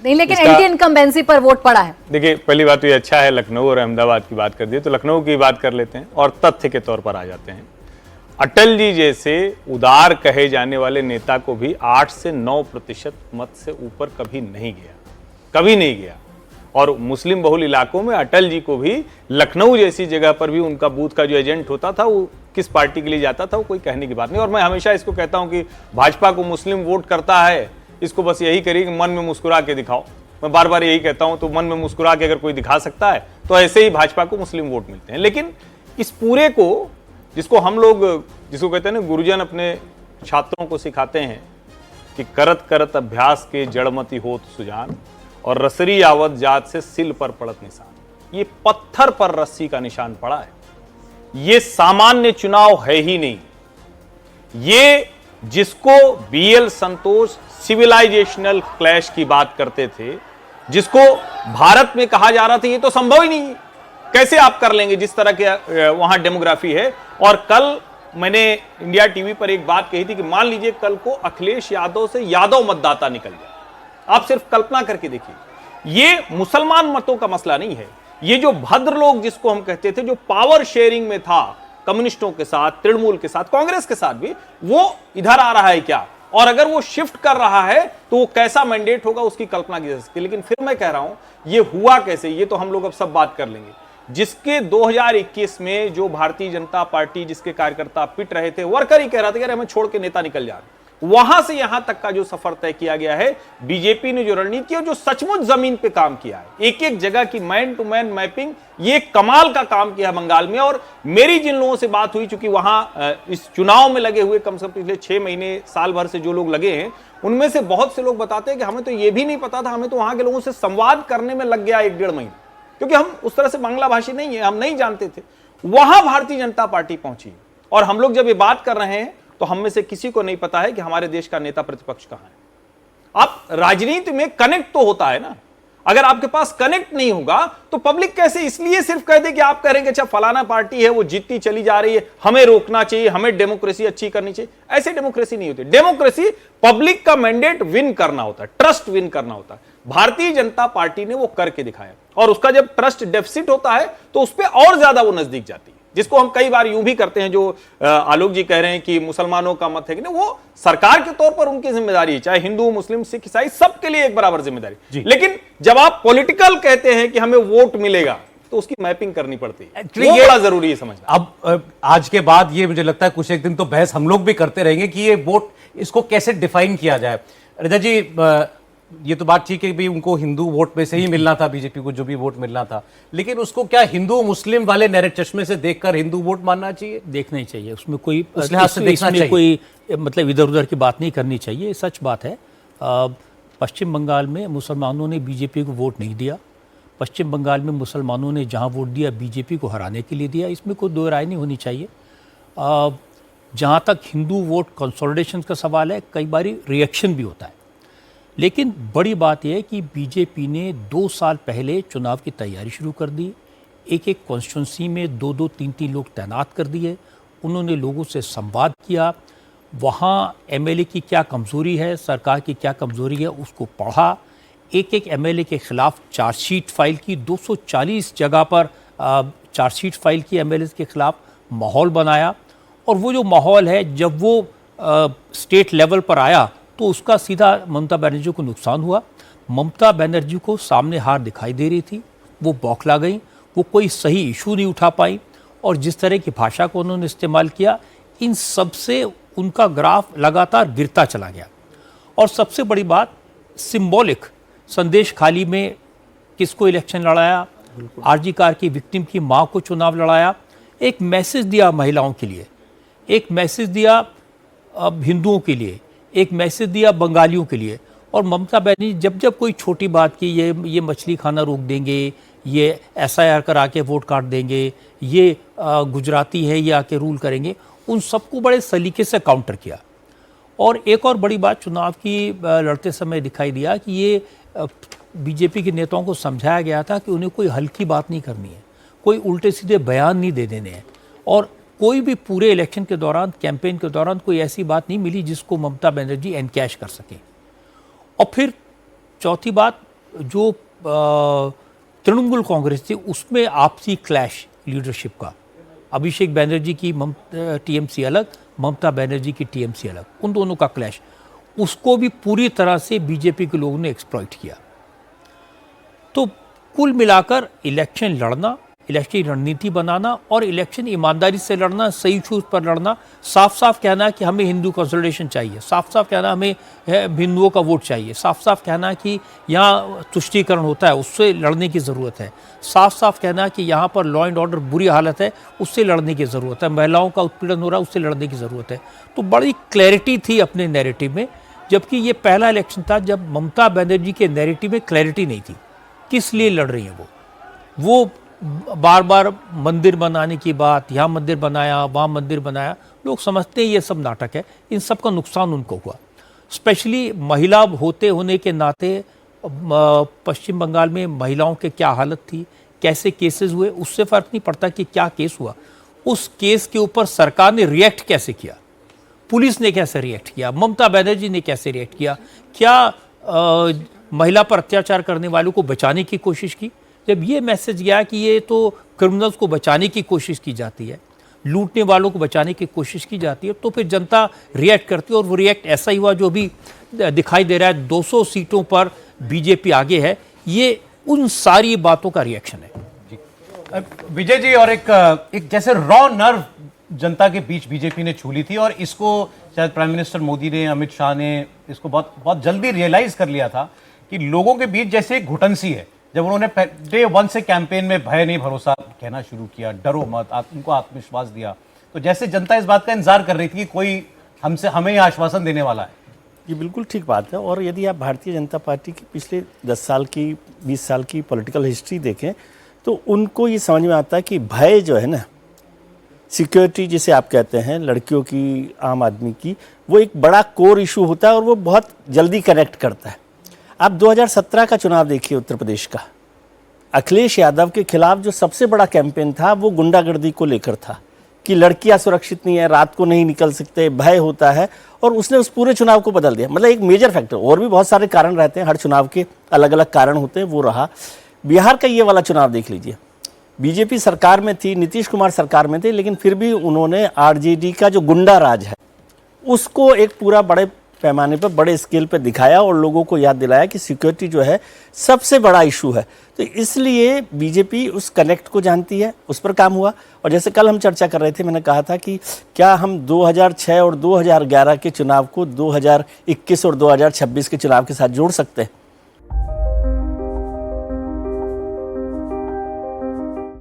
नहीं, लेकिन anti incumbency पर वोट पड़ा है। देखिए, पहली बात तो ये अच्छा है लखनऊ और अहमदाबाद की बात कर दी, तो लखनऊ की बात कर लेते हैं और तथ्य के तौर पर आ जाते हैं। अटल जी जैसे उदार कहे जाने वाले नेता को भी 8 से 9% मत से ऊपर कभी नहीं गया, कभी नहीं गया। और मुस्लिम बहुल इलाकों में अटल जी को भी लखनऊ जैसी जगह पर भी उनका बूथ का जो एजेंट होता था वो किस पार्टी के लिए जाता था वो कोई कहने की बात नहीं। और मैं हमेशा इसको कहता हूं कि भाजपा को मुस्लिम वोट करता है, इसको बस यही करिए कि मन में मुस्कुरा के दिखाओ। मैं बार बार यही कहता हूं, तो मन में मुस्कुरा के अगर कोई दिखा सकता है तो ऐसे ही भाजपा को मुस्लिम वोट मिलते हैं। लेकिन इस पूरे को, जिसको हम लोग, जिसको कहते हैं ना, गुरुजन अपने छात्रों को सिखाते हैं कि करत करत अभ्यास के जड़मति होत सुजान और रसरी आवत जात से सिल पर पड़त निशान। ये पत्थर पर रस्सी का निशान पड़ा है। ये सामान्य चुनाव है ही नहीं। ये जिसको बीएल संतोष सिविलाइजेशनल क्लैश की बात करते थे, जिसको भारत में कहा जा रहा था ये तो संभव ही नहीं, कैसे आप कर लेंगे जिस तरह के वहां डेमोग्राफी है। और कल मैंने इंडिया टीवी पर एक बात कही थी कि मान लीजिए कल को अखिलेश यादव से यादव मतदाता निकल जाए, आप सिर्फ कल्पना करके देखिए। ये मुसलमान मतों का मसला नहीं है। ये जो भद्र लोग जिसको हम कहते थे, जो पावर शेयरिंग में था कम्युनिस्टों के साथ, तृणमूल के साथ, कांग्रेस के साथ भी, वो इधर आ रहा है क्या, और अगर वो शिफ्ट कर रहा है तो वो कैसा मैंडेट होगा उसकी कल्पना की जा सकती है। लेकिन फिर मैं कह रहा हूं ये हुआ कैसे, ये तो हम लोग अब सब बात कर लेंगे। जिसके 2021 में जो भारतीय जनता पार्टी, जिसके कार्यकर्ता पिट रहे थे, वर्कर ही कह रहा था कि हमें छोड़ के नेता निकल जा रहे, वहां से यहां तक का जो सफर तय किया गया है, बीजेपी ने जो रणनीति और जो सचमुच जमीन पे काम किया है, एक एक जगह की मैन टू मैन मैपिंग, ये कमाल का काम किया बंगाल में। और मेरी जिन लोगों से बात हुई, चूंकि वहां इस चुनाव में लगे हुए कम से कम पिछले 6 महीने साल भर से जो लोग लगे हैं, उनमें से बहुत से लोग बताते हैं कि हमें तो ये भी नहीं पता था, हमें तो वहां के लोगों से संवाद करने में लग गया 1-1.5 महीने, क्योंकि हम उस तरह से बांग्ला भाषी नहीं है, हम नहीं जानते थे। वहां भारतीय जनता पार्टी पहुंची। और हम लोग जब ये बात कर रहे हैं तो हम में से किसी को नहीं पता है कि हमारे देश का नेता प्रतिपक्ष कहां है। आप राजनीति में कनेक्ट तो होता है ना, अगर आपके पास कनेक्ट नहीं होगा तो पब्लिक कैसे इसलिए सिर्फ कह दे कि आप कह रहे हैं कि अच्छा फलाना पार्टी है वो जीतती चली जा रही है, हमें रोकना चाहिए, हमें डेमोक्रेसी अच्छी करनी चाहिए। ऐसे डेमोक्रेसी नहीं होती। डेमोक्रेसी पब्लिक का मैंडेट विन करना होता है, ट्रस्ट विन करना होता है। भारतीय जनता पार्टी ने वो करके दिखाया, और उसका जब ट्रस्ट डेफिसिट होता है तो उस पर और ज्यादा वो नजदीक जाती है। जिसको हम कई बार यूं भी करते हैं, जो आलोक जी कह रहे हैं कि मुसलमानों का मत है कि नहीं, वो सरकार के तौर पर उनकी जिम्मेदारी है, चाहे हिंदू, मुस्लिम, सिख, ईसाई, सबके लिए एक बराबर जिम्मेदारी। लेकिन जब आप पॉलिटिकल कहते हैं कि हमें वोट मिलेगा तो उसकी मैपिंग करनी पड़ती है, ये बड़ा जरूरी है समझना। अब आज के बाद ये मुझे लगता है कुछ एक दिन तो बहस हम लोग भी करते रहेंगे कि ये वोट, इसको कैसे डिफाइन किया जाए। रजा जी, ये तो बात ठीक है भी उनको हिंदू वोट में से ही मिलना था, बीजेपी को जो भी वोट मिलना था, लेकिन उसको क्या हिंदू मुस्लिम वाले नैरेट चश्मे से देखकर हिंदू वोट मानना चाहिए? देखना ही चाहिए, उसमें कोई उस लिहाज से देखना चाहिए, कोई मतलब इधर उधर की बात नहीं करनी चाहिए। सच बात है, पश्चिम बंगाल में मुसलमानों ने बीजेपी को वोट नहीं दिया। पश्चिम बंगाल में मुसलमानों ने जहाँ वोट दिया बीजेपी को हराने के लिए दिया, इसमें कोई दो राय नहीं होनी चाहिए। जहाँ तक हिंदू वोट कंसोलिडेशन का सवाल है, कई बार रिएक्शन भी होता है, लेकिन बड़ी बात यह है कि बीजेपी ने 2 साल पहले चुनाव की तैयारी शुरू कर दी। एक एक कॉन्स्टिट्यूंसी में 2-2, 3-3 लोग तैनात कर दिए। उन्होंने लोगों से संवाद किया, वहाँ एमएलए की क्या कमज़ोरी है, सरकार की क्या कमज़ोरी है, उसको पढ़ा। एक एक एमएलए के खिलाफ चार्जशीट फाइल की, 240 जगह पर चार्जशीट फाइल की एमएलए के खिलाफ, माहौल बनाया। और वो जो माहौल है, जब वो स्टेट लेवल पर आया तो उसका सीधा ममता बनर्जी को नुकसान हुआ। ममता बनर्जी को सामने हार दिखाई दे रही थी, वो बौखला गई, वो कोई सही इशू नहीं उठा पाई, और जिस तरह की भाषा को उन्होंने इस्तेमाल किया, इन सब से उनका ग्राफ लगातार गिरता चला गया। और सबसे बड़ी बात, सिंबॉलिक संदेश खाली में किसको इलेक्शन लड़ाया, आरजी कार की विक्टिम की माँ को चुनाव लड़ाया, एक मैसेज दिया महिलाओं के लिए, एक मैसेज दिया हिंदुओं के लिए, एक मैसेज दिया बंगालियों के लिए। और ममता बनर्जी जब जब कोई छोटी बात की, ये मछली खाना रोक देंगे, ये SIR करा के वोट काट देंगे, ये गुजराती है, ये आके रूल करेंगे, उन सबको बड़े सलीके से काउंटर किया। और एक और बड़ी बात चुनाव की लड़ते समय दिखाई दिया कि ये बीजेपी के नेताओं को समझाया गया था कि उन्हें कोई हल्की बात नहीं करनी है, कोई उल्टे सीधे बयान नहीं दे देने हैं। और कोई भी पूरे इलेक्शन के दौरान, कैंपेन के दौरान कोई ऐसी बात नहीं मिली जिसको ममता बनर्जी एनकैश कर सके। और फिर चौथी बात, जो तृणमूल कांग्रेस थी उसमें आपसी क्लैश लीडरशिप का, अभिषेक बैनर्जी की टीएमसी अलग, ममता बनर्जी की टीएमसी अलग, उन दोनों का क्लैश, उसको भी पूरी तरह से बीजेपी के लोगों ने एक्सप्लॉइट किया। तो कुल मिलाकर इलेक्शन लड़ना, इलेक्शन रणनीति बनाना और इलेक्शन ईमानदारी से लड़ना, सही इशूज पर लड़ना, साफ साफ कहना कि हमें हिंदू कंसोलिडेशन चाहिए, साफ साफ कहना हमें हिंदुओं का वोट चाहिए, साफ साफ कहना कि यहाँ तुष्टीकरण होता है उससे लड़ने की ज़रूरत है, साफ साफ कहना कि यहाँ पर लॉ एंड ऑर्डर बुरी हालत है उससे लड़ने की ज़रूरत है, महिलाओं का उत्पीड़न हो रहा है उससे लड़ने की ज़रूरत है। तो बड़ी क्लैरिटी थी अपने नैरेटिव में, जबकि ये पहला इलेक्शन था जब ममता बनर्जी के नैरेटिव में क्लैरिटी नहीं थी किस लिए लड़ रही हैं वो बार बार मंदिर बनाने की बात, यहाँ मंदिर बनाया वहाँ मंदिर बनाया, लोग समझते हैं ये सब नाटक है, इन सब का नुकसान उनको हुआ। स्पेशली महिला होने के नाते पश्चिम बंगाल में महिलाओं के क्या हालत थी, कैसे केसेस हुए, उससे फ़र्क नहीं पड़ता कि क्या केस हुआ, उस केस के ऊपर सरकार ने रिएक्ट कैसे किया, पुलिस ने कैसे रिएक्ट किया, ममता बनर्जी ने कैसे रिएक्ट किया, क्या महिला पर अत्याचार करने वालों को बचाने की कोशिश की। जब ये मैसेज गया कि ये तो क्रिमिनल्स को बचाने की कोशिश की जाती है, लूटने वालों को बचाने की कोशिश की जाती है, तो फिर जनता रिएक्ट करती है और वो रिएक्ट ऐसा ही हुआ जो भी दिखाई दे रहा है। 200 सीटों पर बीजेपी आगे है, ये उन सारी बातों का रिएक्शन है। विजय जी, और एक जैसे रॉ नर्व जनता के बीच बीजेपी ने छू ली थी और इसको शायद प्राइम मिनिस्टर मोदी ने, अमित शाह ने इसको बहुत बहुत जल्दी रियलाइज कर लिया था कि लोगों के बीच जैसे एक घुटन सी है। जब उन्होंने डे 1 से कैंपेन में भय नहीं भरोसा कहना शुरू किया, डरो मत, उनको आत्मविश्वास दिया, तो जैसे जनता इस बात का इंतजार कर रही थी कि कोई हमें आश्वासन देने वाला है। ये बिल्कुल ठीक बात है। और यदि आप भारतीय जनता पार्टी की पिछले 10 साल की 20 साल की पॉलिटिकल हिस्ट्री देखें तो उनको ये समझ में आता है कि भय जो है ना, सिक्योरिटी जिसे आप कहते हैं, लड़कियों की, आम आदमी की, वो एक बड़ा कोर इशू होता है और वो बहुत जल्दी कनेक्ट करता है। आप 2017 का चुनाव देखिए उत्तर प्रदेश का, अखिलेश यादव के खिलाफ जो सबसे बड़ा कैंपेन था वो गुंडागर्दी को लेकर था कि लड़कियां सुरक्षित नहीं है, रात को नहीं निकल सकते, भय होता है, और उसने उस पूरे चुनाव को बदल दिया। मतलब एक मेजर फैक्टर, और भी बहुत सारे कारण रहते हैं, हर चुनाव के अलग अलग कारण होते हैं, वो रहा। बिहार का ये वाला चुनाव देख लीजिए, बीजेपी सरकार में थी, नीतीश कुमार सरकार में थे, लेकिन फिर भी उन्होंने आरजेडी का जो गुंडा राज है उसको एक पूरा बड़े पैमाने पर, बड़े स्केल पर दिखाया और लोगों को याद दिलाया कि सिक्योरिटी जो है सबसे बड़ा इशू है। तो इसलिए बीजेपी उस कनेक्ट को जानती है, उस पर काम हुआ। और जैसे कल हम चर्चा कर रहे थे, मैंने कहा था कि क्या हम 2006 और 2011 के चुनाव को 2021 और 2026 के चुनाव के साथ जोड़ सकते हैं।